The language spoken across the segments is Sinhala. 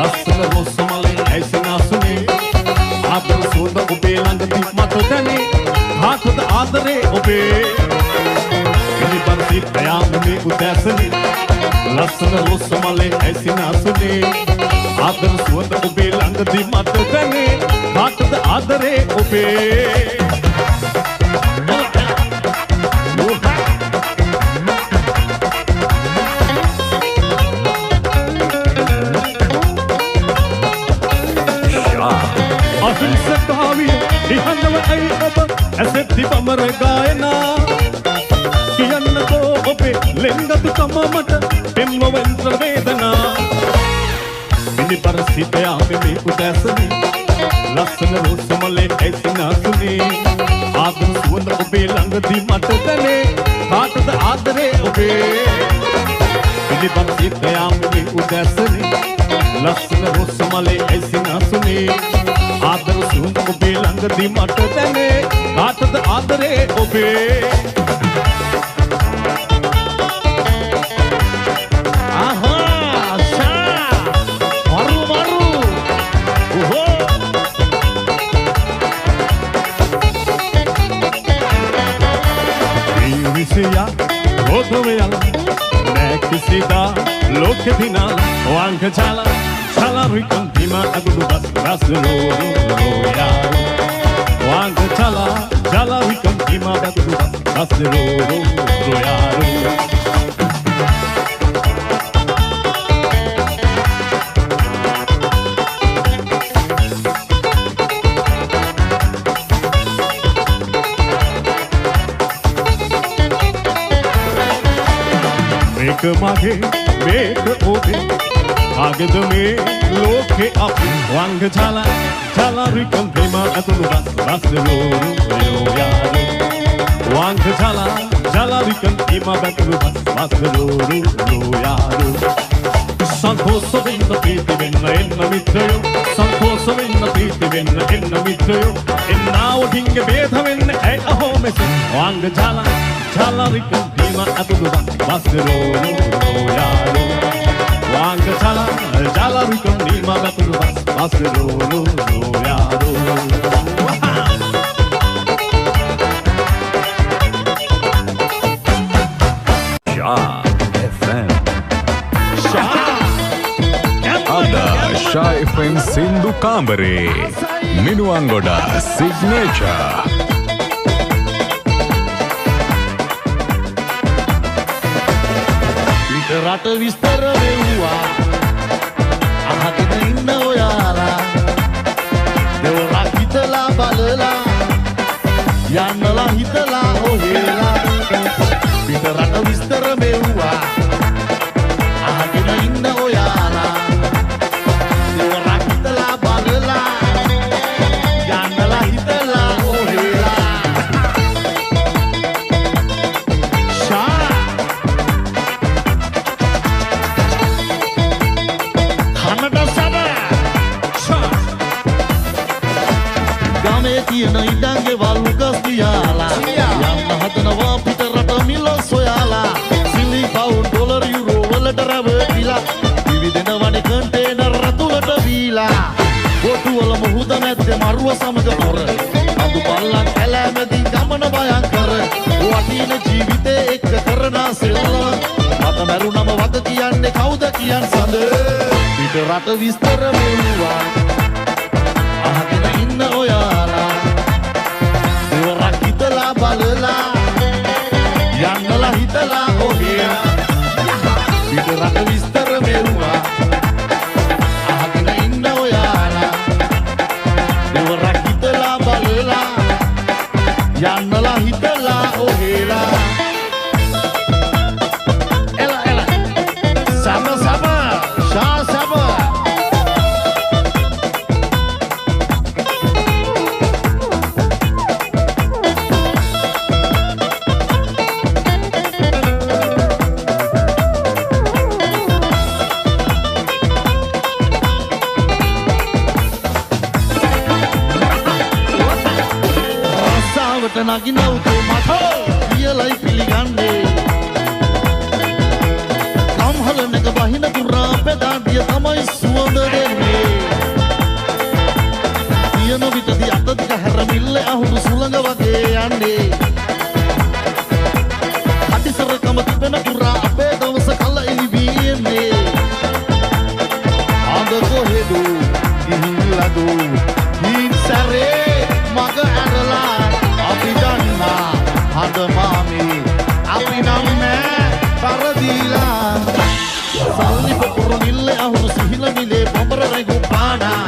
ලස්සන රොස්සමලේ ඇසිනාසුනේ ආදර සුවඳ ඔබේ ළඟදී මට දැනේ කාටද ආදරේ ඔබේ පිළිබඳ දයාමුනේ උදැසනේ ලස්සන රොස්සමලේ ඇසිනාසුනේ ආදර සුවඳ ඔබේ ළඟදී මට දැනේ කාටද ආදරේ ඔබේ අහිංසකාවිය නිහඬව ඇයි ඔබ ඇසෙද්දි බමර ගායනා කියන්නකෝ ඔබේ ලෙන්ගතුකම මට පෙම්ව වෙන්ත්‍ර වේදනා පිළිබර සිතයාමි මේ උදැසනේ ලස්සන රොස්සමලේ ඇසිනාසුනේ ආදර සුවඳ ඔබේ ළඟදී මට දැනේ කාටද ආදරේ ඔබේ පිළිබර සිතයාමි මේ උදැසනේ ලස්සන රොස්සමලේ ඇසිනාසුනේ ආදර සුවඳ ඔබේ ළඟදී මට දැනේ කාටද ආදරේ ඔබේ Kisida loke bina wanka chala chala rikon dima agudu bas bas lo ya wanka chala rikon dima agudu bas bas lo ya Mage make obe aged me loke up wang chala rikon prema atulu bas lo ya wang chala rikon prema atulu bas lo ya santoso venna priti venna enna mitrayo santoso venna priti venna enna mitrayo enna odinge bedha venna ai aho mese wang chala rikon prema atulu bas lo ya wang chala rikon prema atulu bas lo ya Shah FM Sindhu Kambare Minuangoda Signature Rata vistara veuwa ahakina inna oyala devara hitala balala yannala hitala ohela rata vistara veuwa ahakina inna oyala devara hitala balala yannala hitala ohela Tiena idange walu kasdiala yanna hadanawa pitarata milo soyala silly pound dollar euro walata ravila dividena wane container ratulata vila botu wala muhuda nadde maruwa samaga por adu ballan elamedi gamana bayankar watina jeevithe ek karana sella mata marunama wada kiyanne kawuda kiyan sand pitarata vistara meluwa ahakena inna oyala balala yannala hitala ohya pitarata vistara meruwa ahagena inna oyala devara hitala balala yannala hitala ohela ela sama shah sama naginawte matho iyalai piliganne kamhalanega bahina durra peda dia tamai suwanda සුළඟ වගේ යන්නේ අටිසරකම තිබෙන පුරා අපේ දවස කල එළිවීන්නේ අද කොහෙද ගිහිල්ලාද හිංසරේ මග ඇරලා අපි දන්නා අද මාමේ අපි නම් නෑ පරදීලා සල්ලි පොකුරු නිල්ල අහුණු සිහිල මිලේ පොඹර රැගු පානා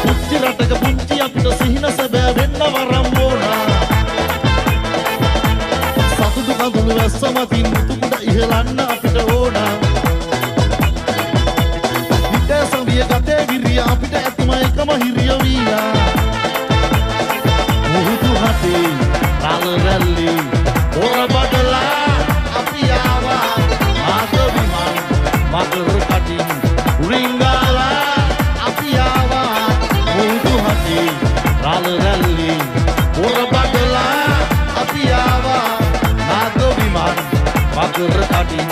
පුංචි රටක පුංචි අපිට සිහින සැබෑ වෙන්න වරම් ඕනා සතුටු කඳුළු වැස්ස මතින් මුතුකුඩ ඉහලන්න අපිට ඕනා හිතේ සවිය ගතේ විරිය අපිට ඇතිම එකම හිරිය වීලා මුහුදු හතේ රාල රැල්ලි ඕර බඩලා අපි ආවා මාත විමන් මගර කටින් රිංගාලා අපි ආවා මුහුදු හතේ රාල රැල්ලි ඕර බඩලා අපි ආවා මාත විමන් මගර කටින්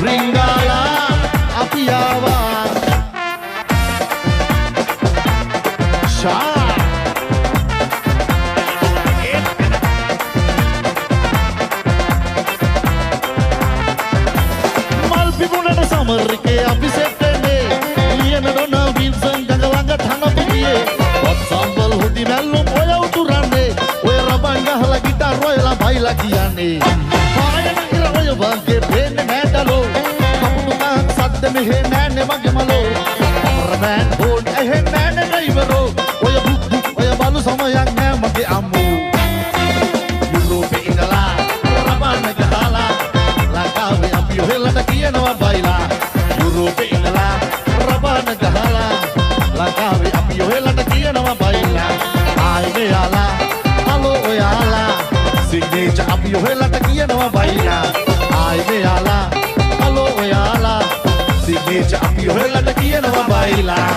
රිංගාලා අපි ආවා ෂා Amerike අපි සෙට්ටනේ ලියන ඩොනල් විල්සන් ගඟ ළඟ තන පිටියේ වත් සම්බල් හොදි මැල්ලුම් ඔය උතුරන්නේ ඔය රබන් ගහලා ගිටාර් රොයලා බයිලා කියන්නේ පායන ඉර ඔය වගේ දෙන්නේ නැටලෝ කපුටු කහක් සද්ද මෙහෙ නෑනේ මගේ මලෝ රබන් බෝඩ් එහෙ නෑනේ ඩ්‍රයිවරෝ ඔය බුක් ඔය බලු සමයක් නෑ මගේ අම්මෝ යුරෝපේ ඉඳලා රබන් ගහලා ලංකාවේ අපි ඔහෙලට කියනවා බයිලා යුරෝපේ ඉඳලා රබන් ගහලා ලංකාවේ අපි ඔහෙලට කියනවා බයිලා ආයි මෙයාලා හලෝ ඔයාලා සිග්නේචර් අපි ඔහෙලට කියනවා බයිලා ආයි මෙයාලා හලෝ ඔයාලා සිග්නේචර් අපි ඔහෙලට කියනවා බයිලා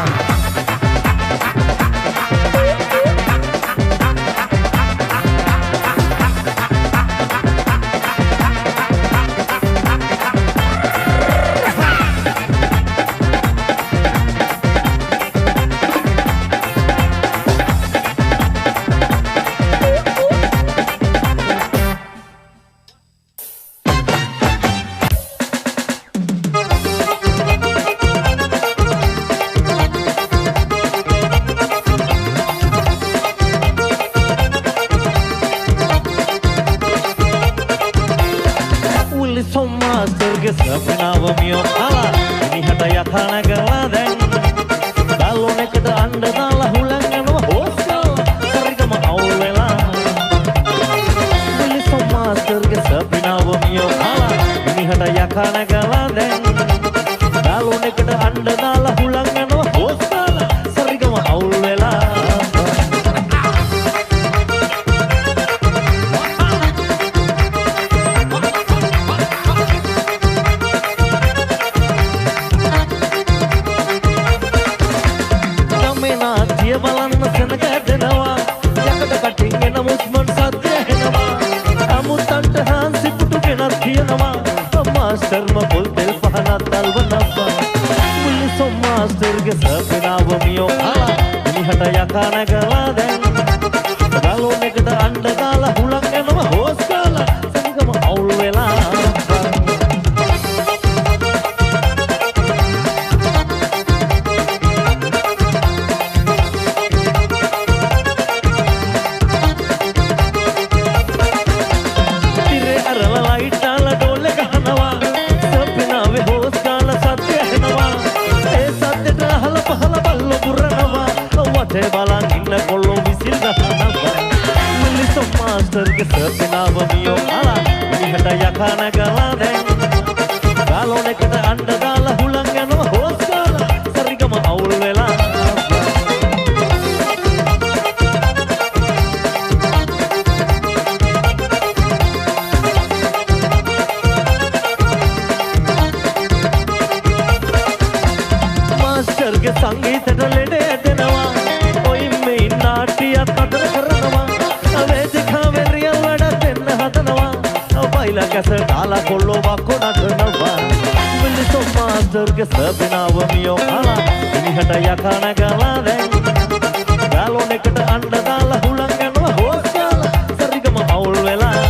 ගාලොන් එකට අඬ දාලා හුලං යනවා හොස් ගාලා සරිගම අවුල් වෙලා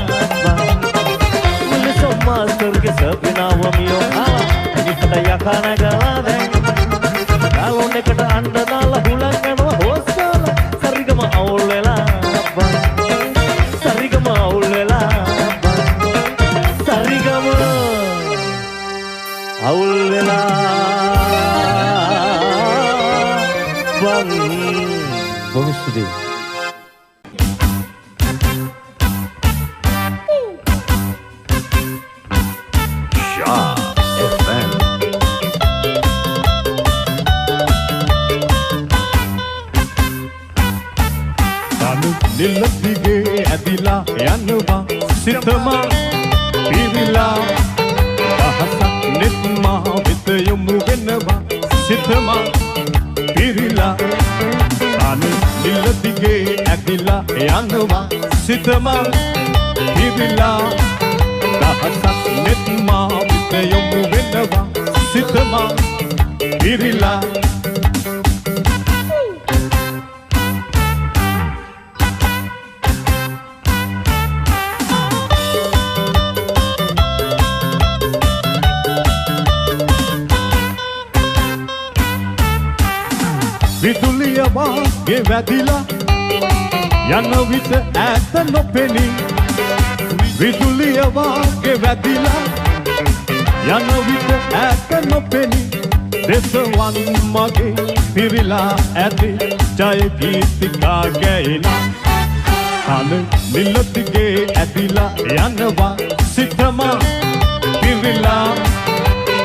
මුලිසො මාස්ටර්ගේ සපිනාව මියෝ ආලා ඉතිට යකා නැගලා දැන් ගාලොන් එකට අඬ දාලා හුලං යනවා හොස් ගාලා සරිගම අවුල් වෙලා සරිගම අවුල් වෙලා සරිගම අවුල් වෙලා බොහොම ස්තුතියි. Shah FM. නිල්ලදිගේ ඇදිලා යනවා සිතමා පිරිලා දහසක් නෙත්මා වෙත යොමු වෙනවා සිතමා පිරිලා නිල්ලදිගේ ඇදිලා යනවා සිතමා පිරිලා දහසක් නෙත්මා වෙත යොමු වෙනවා සිතමා පිරිලා විදුලිය වාගේ වැදිලා යන විට ඈත නොපෙනී විදුලිය වාගේ වැදිලා යන විට ඈත නොපෙනී දෙසවන් මගේ පිරිලා ඇති ජය ගීතිකා ගැයිලා කන නිල්ලදිගේ ඇදිලා යනවා සිතමා පිරිලා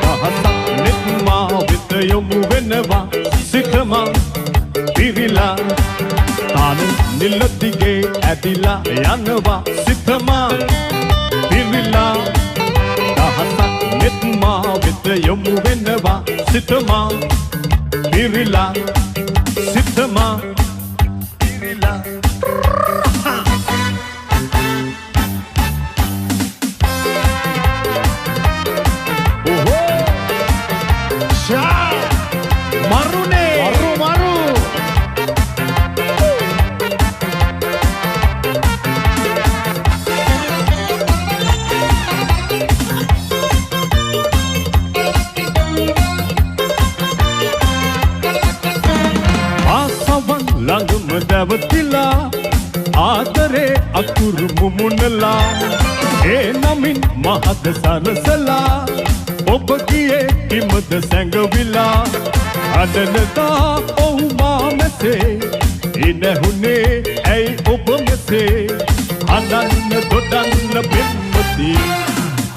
දහසක් නෙත්මා වෙත යොමු වෙනවා සිතමා පිරිලා තාන නිල්ලදිගේ ඇදිලා යනවා සිතමා පිරිලා දහසක් නෙත්මා වෙත යොමු වෙනවා සිතමා පිරිලා සිතමා පිරිලා දැවතිලා ආදරේ අකුරු මුමුණලා ඒ නමින් මහද සරසලා ඔබ ගියේ කිමද සැඟවිලා අදනදා ඔහු මා මෙසේ ඉනහුනේ ඇයි ඔබ මෙසේ හඳන්න දොඩන්න පෙම්මති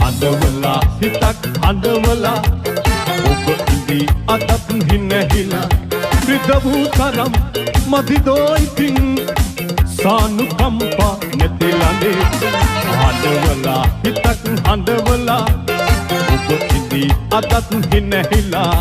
හඳවලා හිතක් හඳවලා ඔබ ඉදි අතත් හිනහිලා රිදවූ තරම් මදිදෝ ඉතින් සානුකම්පා නැතිලනේ හඳවලා හිතක් හඳවලා ඔබ ඉදි අතත් හිනහිලා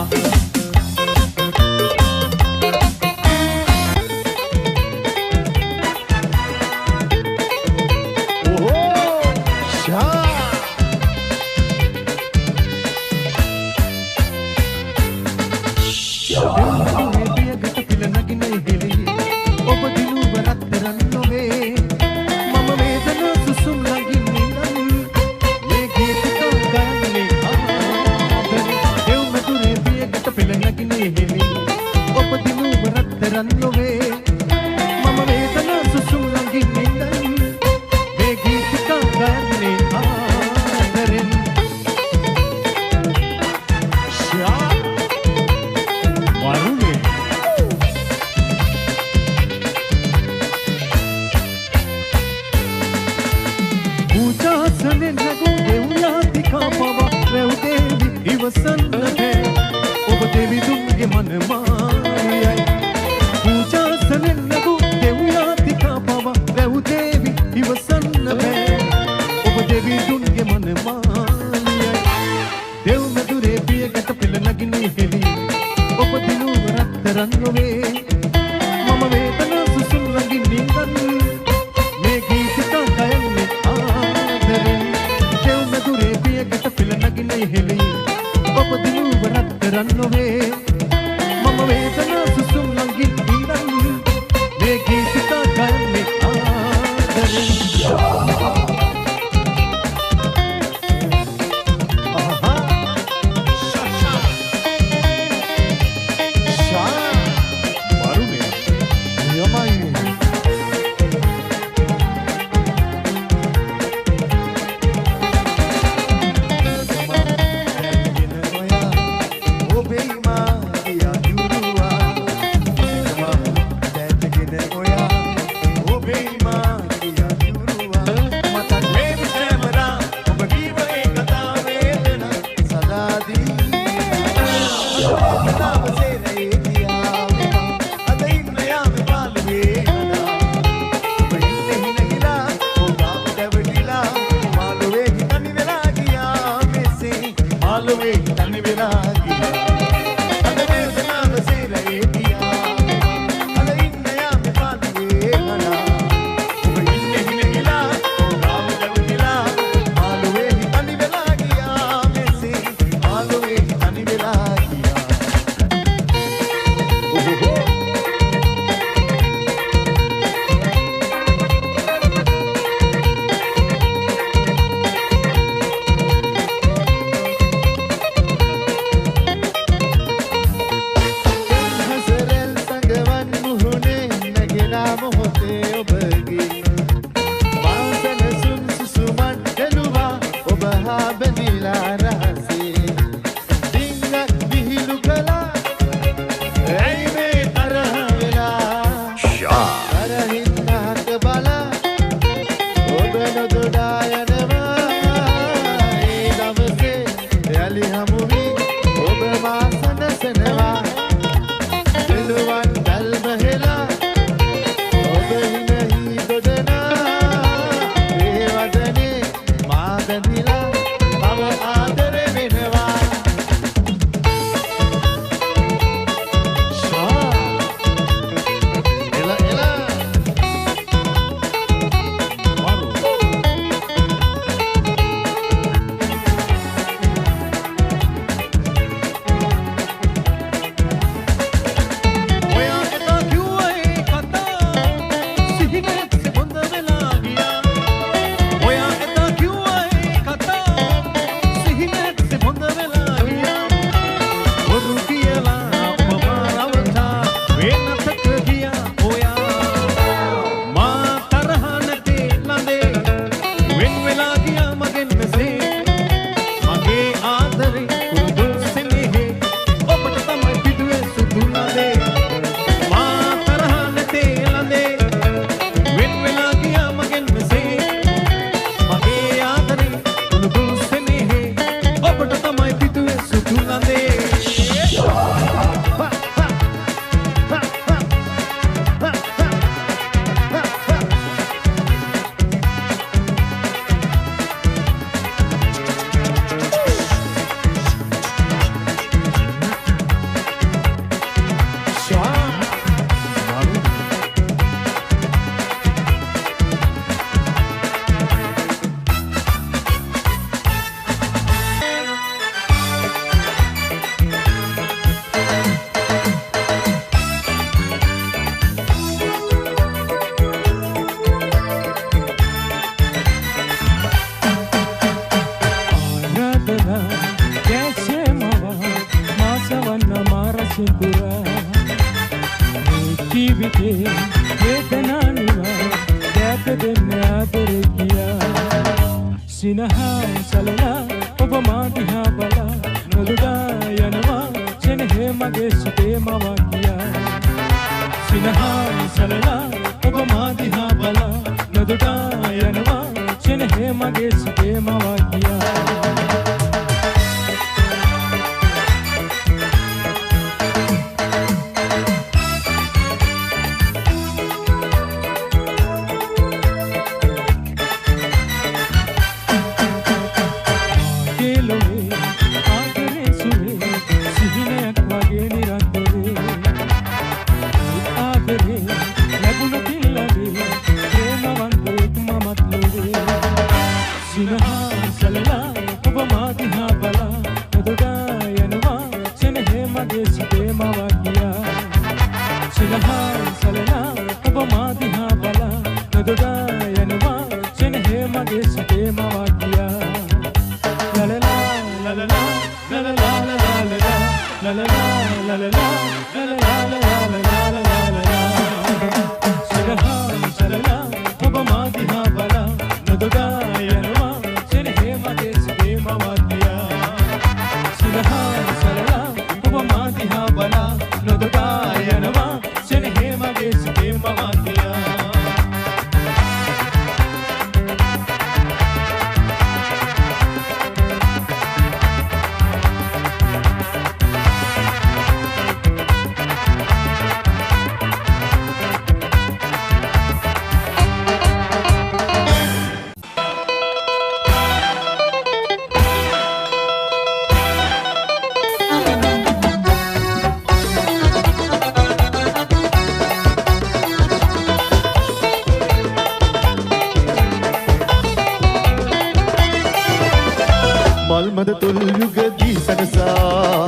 නිසා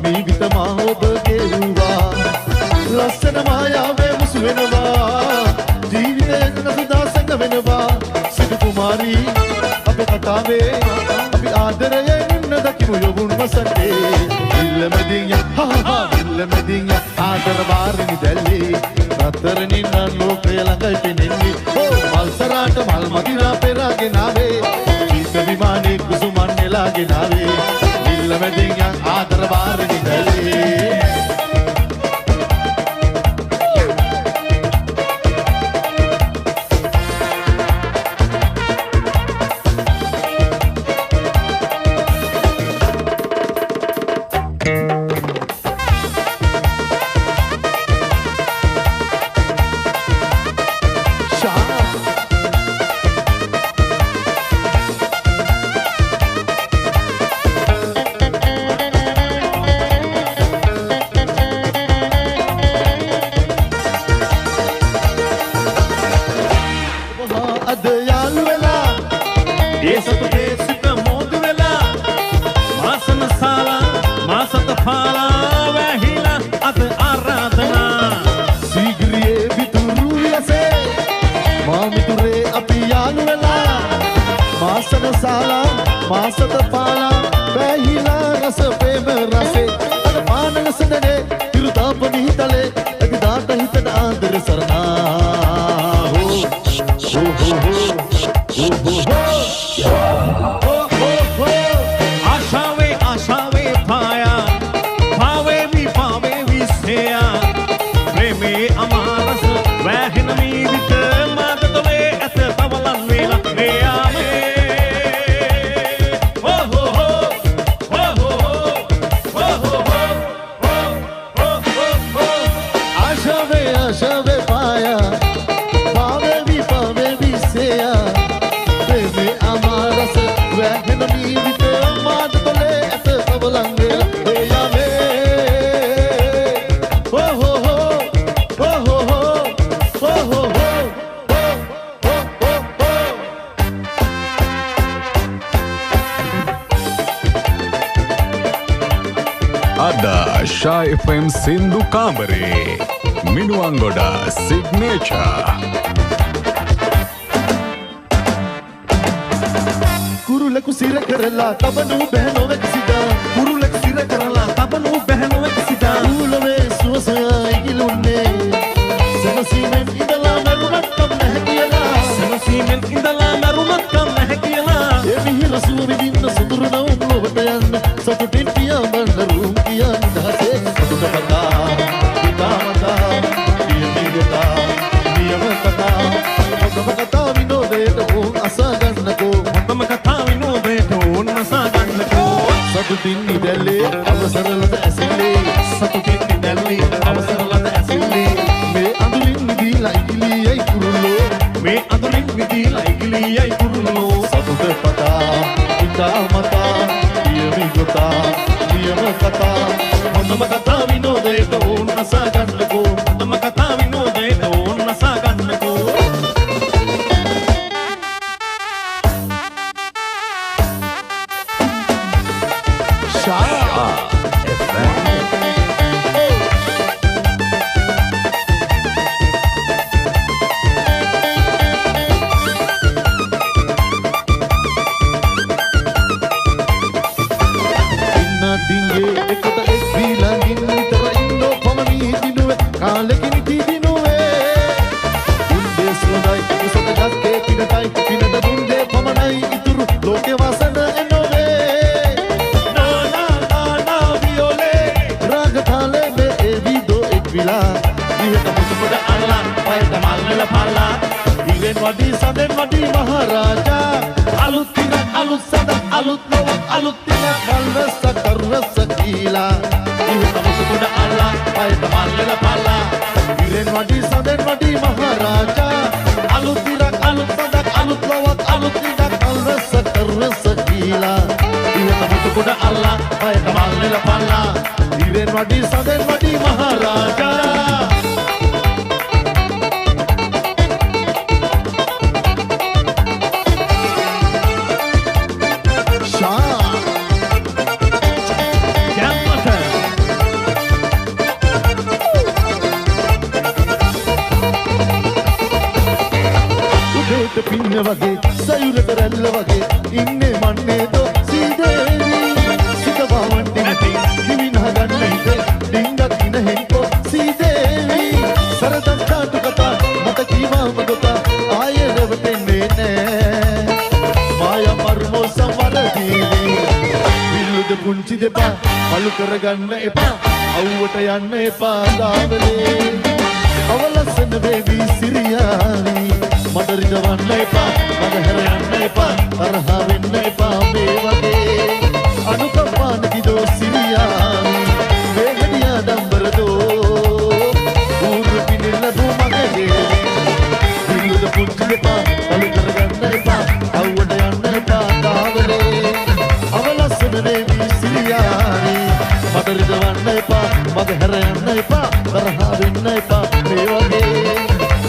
ජීවිත මා ඔබ ගෙවුවා ලස්සන මායාවේ මුසු වෙනවා ජීවිතේ නසුදා සංග වෙනවා සිටු කුමාරී අපේ කතාවේ අපි ආදරයෙන් ඉන්න දකිමු යොවුන් වසන්තේ ඉල්ලමදින් ඉල්ලමදින් ආදර බාරිනි දැල්ලේ රත්තරනින් නම් ලෝකේ ළඟයි පෙනෙන්නේ මල්සරාට මල් මදිනා පෙරාගෙන ආවේ ජීවිත විමානේ කුසුමන් නෙලාගෙන ආවේ ඉල්ලමදින් ආදර බාරිනි දැල්ලේ Sha FM Sindhu Kamare Minuangoda Signature Kurulaku sira karala tabanu behno veksida Kurulaku sira karala tabanu behno veksida Ulave suwasaya igilunne Sanasimen idala marunat kam nahkiyala Sanasimen idala marunat kam nahkiyala Emihi rasuri dinna sudurna umlovata yanna Satutin piya bandarum kiya nidhase Sudapata Pitamata Piyamigata Niyamakata Sudapata vinodeta om asagannako Sudapata vinodeta om asagannako Satutin nidale avasaralata asile Satutin nidale avasaralata asile Me adulin nidila igiliyai kurullo Me adulin nidila igiliyai kurullo Sudapata Pitamata Piyamigata Niyamakata Sudapata vinodeta om asagannako Sudapata vinodeta om asagannako Sha FM Inna dinge ekata ek bilang tera indo pamani dinuwe kalekini dinuwe Unde slodai usata gaske pinatai pinada bunde pamanai ituru loke wasana enove Na na na na viole rag thale me evido ek vila diheta musuda Allah paita malnela phala diven wadi saden wadi maharaja alut tinak alut sadak alut lawak alut tinak kalrasa karrasa kila diheta musuda Allah paita malnela phala diven wadi saden wadi maharaja alut tinak alut sadak alut lawak alut tinak kalrasa karrasa kila diheta musuda Allah paita malnela phala diven wadi saden wadi maharaja Sha වගේ සයුරට රැල්ල වගේ ඉන්නේ මන්නේ තෝ සීදේවි සිත වවන්නේ නැති දිවින හදන්න හිතේ ඩිංගක් ඉන හෙන්කෝ සීදේවි සරදම් කාටු කතා මට කීවාම ගොතා ආයෙ රැවටෙන්නේ නෑ මායා මර්මෝ සමරදීවි විල්ලුද පුංචි දෙපා අලු කරගන්න එපා අවුවට යන්න එපා දාවලේ අවලස්සන වේවි සිරියානි මට රිදවන්න එපා මට හැර යන්න එපා තරහා වෙන්න එපා මේ වගේ අනුකම්පා නැතිදෝ සිරියානි වේගඩියා දම්බරදෝ ඌරු පිනිල්ල දෝ මගේ විල්ලුද පුංචි දෙපා අලු කරගන්න එපා අවුවට යන්න එපා දාවලේ අවලස්සන වේවි සිරියානි මට රිදවන්න එපා මට හැර යන්න එපා තරහා වෙන්න එපා මේ වගේ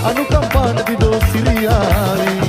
අනුකම්පා නැතිදෝ සිරියානි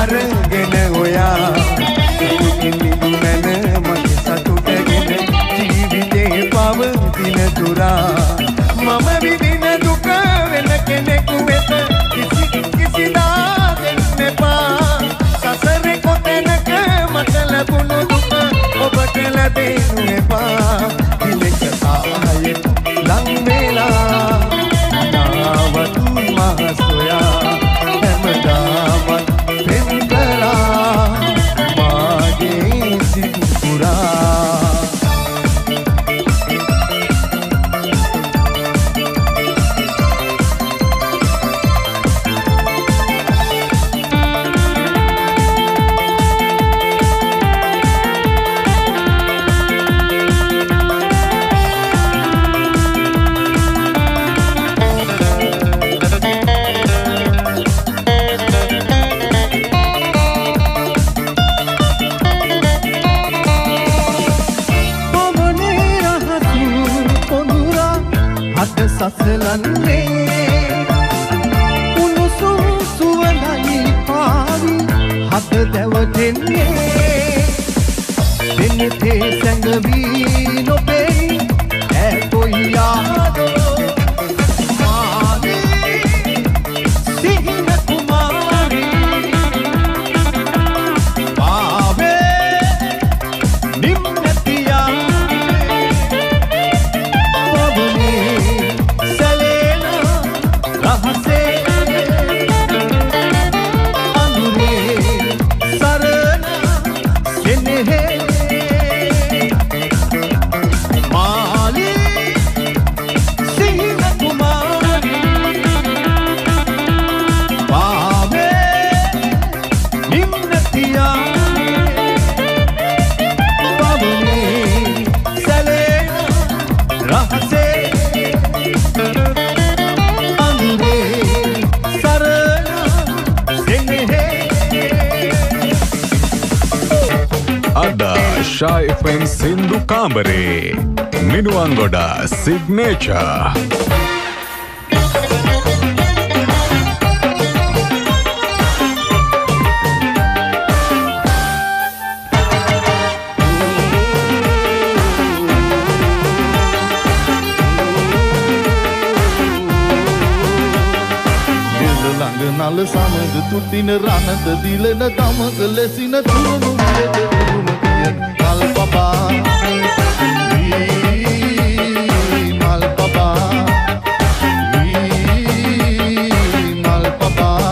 අරගෙන ඔයා ඉතින් මන මගේ සතුටගෙන ජීවිතේ පවතින තුරා මම විඳින දුක වෙන කෙනෙකු වෙත කිසිදා දෙන්න එපා සසරේ කොතැනක මට ලැබුණු දුක ඔබට ලැබෙන්න එපා දිලක ආයේ ලං වෙලා නාවත් මහසොයා හැමදාමත් Sha FM Sindhu Kambare. Minuangoda Signature. නල සමග තුටින රණද දිලන ගමක ලෙසින තුරුණු වියද උරුම කියන මල් පබා මල් පබා මල් පබා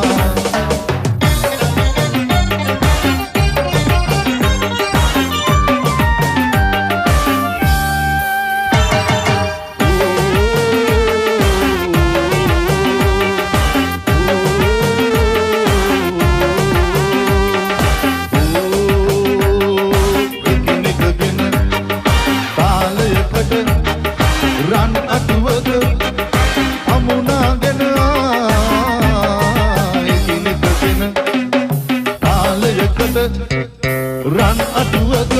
රන් අඩුවක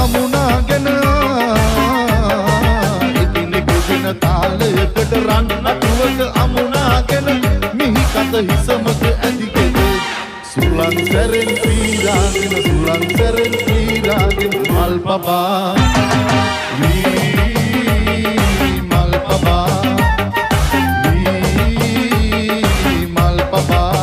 අමුණාගෙන එකිනෙකගෙන තාලයකට රන් අඩුවක අමුණාගෙන මිහි කත හිසමක ඇදිගෙන සුලං සැරෙන් පීරාගෙන සුලං සැරෙන් පීරාගෙන මල් පබා මල් පබා මල් පබා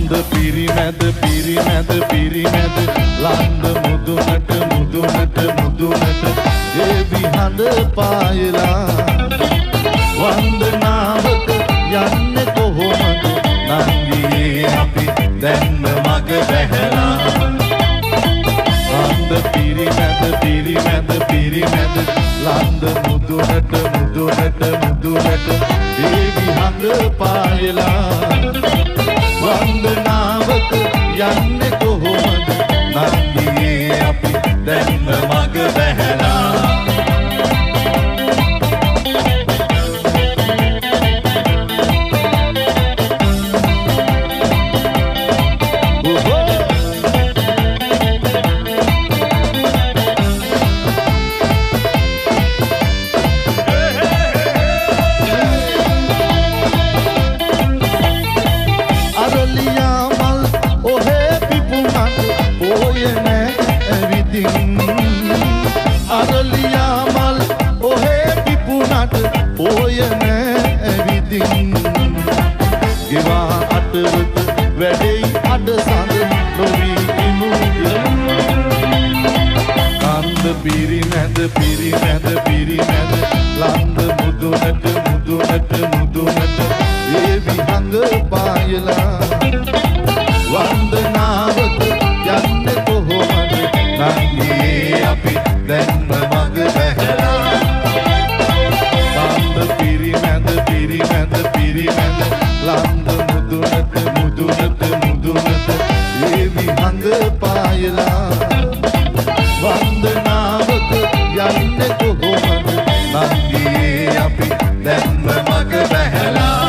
වන්ද පිරිමැද පිරිමැද පිරිමැද ලන්ද මුදුනට මුදුනට මුදුනට ඒ විහඳ පායලා වන්දනාවක යන්නේ කොහොමද නංගියේ අපි දැන්ම මග බැහැලා වන්ද පිරිමැද පිරිමැද පිරිමැද ලන්ද මුදුනට මුදුනට මුදුනට ඒ විහඳ පායලා වන්දනාවක යන්නේ කොහොමද නංගියේ අපි දැන්ම මග බැහැලා ගෙවා අටවත වැඩෙයි අඩ සඳ නොවී ඉමුද කන්ද පිරිමැද පිරිමැද පිරිමැද ලන්ද මුදුනට මුදුනට මුදුනට ඒ විහඟ පායලා වන්දනාවක යන්නේ කොහොමද නංගියේ අපි දැන්ම මග බැහැලා කන්ද පිරිමැද පිරිමැද පිරිමැද ලන්ද මුදුනට මුදුනට මුදුනට ඒ විහඟ පායලා වන්දනාවක යන්නේ කොහොමද නංගියේ අපි දැන්ම මග බැහැලා